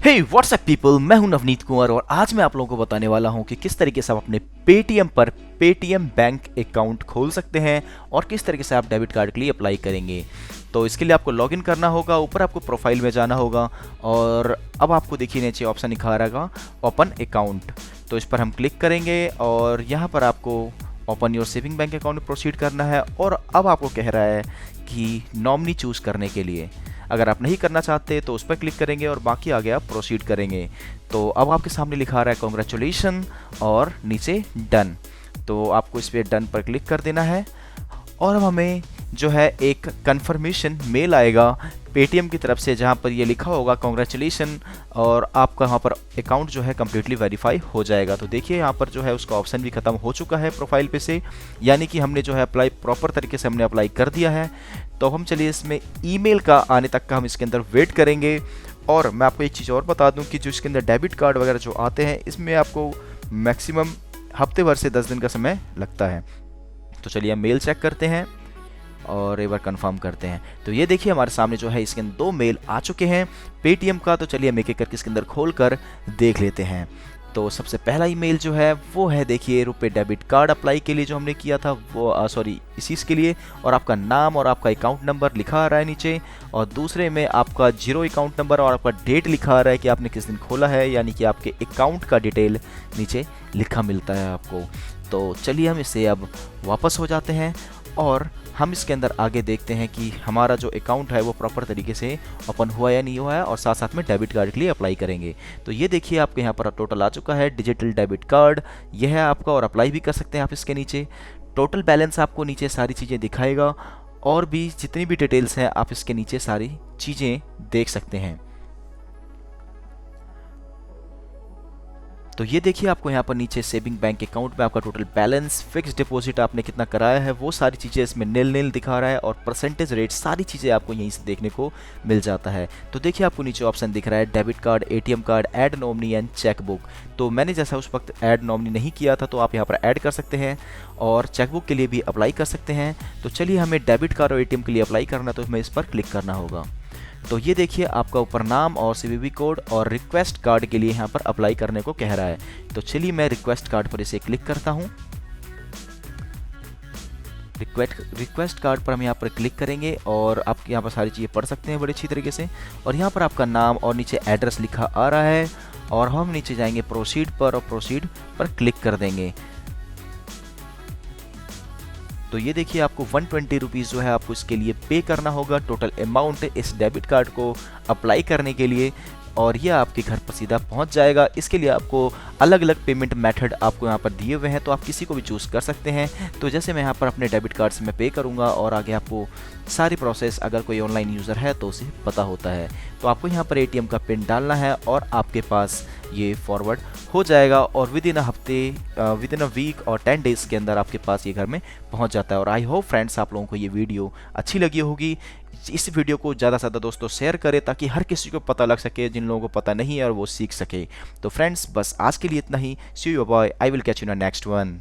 हे WhatsApp people, मैं हूं नवनीत कुंवर और आज मैं आप लोगों को बताने वाला हूं कि किस तरीके से आप अपने पेटीएम पर पेटीएम बैंक अकाउंट खोल सकते हैं और किस तरीके से आप डेबिट कार्ड के लिए अप्लाई करेंगे। तो इसके लिए आपको लॉगिन करना होगा, ऊपर आपको प्रोफाइल में जाना होगा और अब आपको देखिए नीचे ऑप्शन दिखा रहेगा ओपन अकाउंट। तो इस पर हम क्लिक करेंगे और यहाँ पर आपको open your saving bank account में प्रोसीड करना है। और अब आपको कह रहा है कि नॉमिनी चूज़ करने के लिए अगर आप नहीं करना चाहते तो उस पर क्लिक करेंगे और बाकी आगे आप प्रोसीड करेंगे। तो अब आपके सामने लिखा रहा है कॉन्ग्रेचुलेशन और नीचे डन। तो आपको इस पर डन पर क्लिक कर देना है और अब हमें जो है एक कंफर्मेशन मेल आएगा पेटीएम की तरफ से जहां पर ये लिखा होगा कॉन्ग्रेचुलेशन और आपका वहां पर अकाउंट जो है कम्प्लीटली वेरीफाई हो जाएगा। तो देखिए यहाँ पर जो है उसका ऑप्शन भी खत्म हो चुका है प्रोफाइल पे से, यानी कि हमने जो है अप्लाई प्रॉपर तरीके से हमने अप्लाई कर दिया है। तो हम चलिए इसमें ईमेल का आने तक का हम इसके अंदर वेट करेंगे। और मैं आपको एक चीज़ और बता दूं कि जो इसके अंदर डेबिट कार्ड वगैरह जो आते हैं इसमें आपको मैक्सिमम हफ्ते भर से 10 दिन का समय लगता है। तो चलिए हम मेल चेक करते हैं और एक बार कंफर्म करते हैं। तो ये देखिए हमारे सामने जो है इसके अंदर 2 मेल आ चुके हैं पेटीएम का। तो चलिए हम एक एक करके इसके अंदर खोल कर देख लेते हैं। तो सबसे पहला ईमेल जो है वो है देखिए रुपए डेबिट कार्ड अप्लाई के लिए जो हमने किया था वो सॉरी इसी के लिए, और आपका नाम और आपका अकाउंट नंबर लिखा आ रहा है नीचे, और दूसरे में आपका 0 अकाउंट नंबर और आपका डेट लिखा आ रहा है कि आपने किस दिन खोला है, यानी कि आपके अकाउंट का डिटेल नीचे लिखा मिलता है आपको। तो चलिए हम इससे अब वापस हो जाते हैं और हम इसके अंदर आगे देखते हैं कि हमारा जो अकाउंट है वो प्रॉपर तरीके से ओपन हुआ या नहीं हुआ है, और साथ साथ में डेबिट कार्ड के लिए अप्लाई करेंगे। तो ये देखिए आपके यहाँ पर टोटल आ चुका है डिजिटल डेबिट कार्ड, यह है आपका, और अप्लाई भी कर सकते हैं आप इसके नीचे। टोटल बैलेंस आपको नीचे सारी चीज़ें दिखाएगा और भी जितनी भी डिटेल्स हैं आप इसके नीचे सारी चीज़ें देख सकते हैं। तो ये देखिए आपको यहाँ पर नीचे सेविंग बैंक अकाउंट में आपका टोटल बैलेंस, फिक्स डिपॉजिट आपने कितना कराया है वो सारी चीज़ें इसमें नील नील दिखा रहा है, और परसेंटेज रेट सारी चीज़ें आपको यहीं से देखने को मिल जाता है। तो देखिए आपको नीचे ऑप्शन दिख रहा है debit card, ATM card, add nominee and chequebook. तो मैंने जैसा उस वक्त ऐड नॉमिनी नहीं किया था तो आप यहाँ पर ऐड कर सकते हैं और चेकबुक के लिए भी अप्लाई कर सकते हैं। तो चलिए हमें डेबिट कार्ड और एटीएम के लिए अप्लाई करना है तो हमें इस पर क्लिक करना होगा। तो ये देखिए आपका ऊपर नाम और सीवीवी कोड और रिक्वेस्ट कार्ड के लिए यहाँ पर अप्लाई करने को कह रहा है। तो चलिए मैं रिक्वेस्ट कार्ड पर इसे क्लिक करता हूँ। रिक्वेस्ट कार्ड पर हम यहाँ पर क्लिक करेंगे और आप यहाँ पर सारी चीज़ें पढ़ सकते हैं बड़ी अच्छी तरीके से। और यहाँ पर आपका नाम और नीचे एड्रेस लिखा आ रहा है और हम नीचे जाएंगे प्रोसीड पर और प्रोसीड पर क्लिक कर देंगे। तो ये देखिए आपको 120 रुपीज़ जो है आपको इसके लिए पे करना होगा टोटल अमाउंट इस डेबिट कार्ड को अप्लाई करने के लिए, और ये आपके घर पर सीधा पहुंच जाएगा। इसके लिए आपको अलग अलग पेमेंट मेथड आपको यहाँ पर दिए हुए हैं, तो आप किसी को भी चूज़ कर सकते हैं। तो जैसे मैं यहाँ पर अपने डेबिट कार्ड से मैं पे करूँगा और आगे आपको सारी प्रोसेस अगर कोई ऑनलाइन यूज़र है तो उसे पता होता है। तो आपको यहाँ पर एटीएम का पिन डालना है और आपके पास ये फॉरवर्ड हो जाएगा और विद इन अ वीक और 10 डेज़ के अंदर आपके पास ये घर में पहुंच जाता है। और आई होप फ्रेंड्स आप लोगों को ये वीडियो अच्छी लगी होगी। इस वीडियो को ज़्यादा से ज़्यादा दोस्तों शेयर करें ताकि हर किसी को पता लग सके जिन लोगों को पता नहीं है और वो सीख सके। तो फ्रेंड्स बस आज के लिए इतना ही। See you bye, I will catch you in next one.